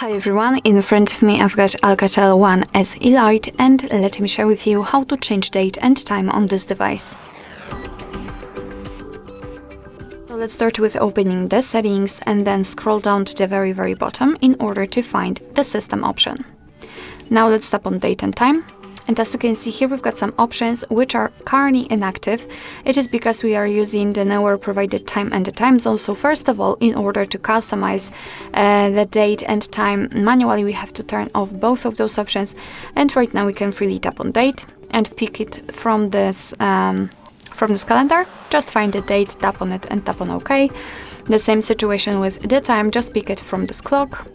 Hi everyone, in front of me I've got Alcatel 1SE Lite and let me share with you how to change date and time on this device. So let's start with opening the settings and then scroll down to the very bottom in order to find the system option. Now let's tap on date and time. And as you can see here, we've got some options which are currently inactive. It is because we are using the newer provided time and the time zone. So first of all, in order to customize the date and time manually, we have to turn off both of those options. And right now we can freely tap on date and pick it from this calendar. Just find the date, tap on it and tap on OK. The same situation with the time, just pick it from this clock,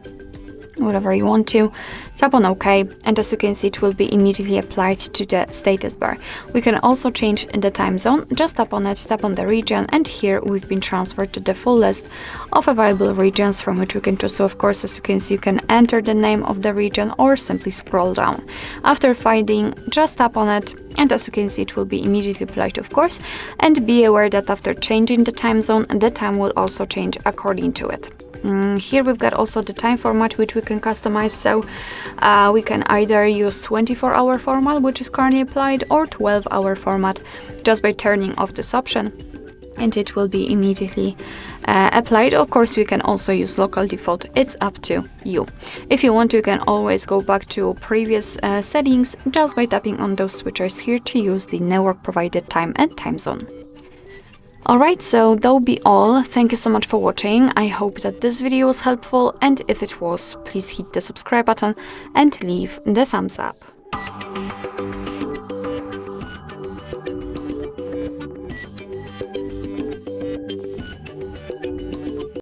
whatever you want to, tap on OK, and as you can see, it will be immediately applied to the status bar. We can also change the time zone. Just tap on it, tap on the region, and here we've been transferred to the full list of available regions from which we can choose. So of course, as you can see, you can enter the name of the region or simply scroll down. After finding, just tap on it, and as you can see, it will be immediately applied, of course. And be aware that after changing the time zone, the time will also change according to it. Here we've got also the time format which we can customize, so we can either use 24-hour format, which is currently applied, or 12-hour format, just by turning off this option, and it will be immediately applied. Of course, we can also use local default. It's up to you. If you want, you can always go back to previous settings just by tapping on those switchers here to use the network provided time and time zone. Alright, so that'll be all. Thank you so much for watching. I hope that this video was helpful, and if it was, please hit the subscribe button and leave the thumbs up.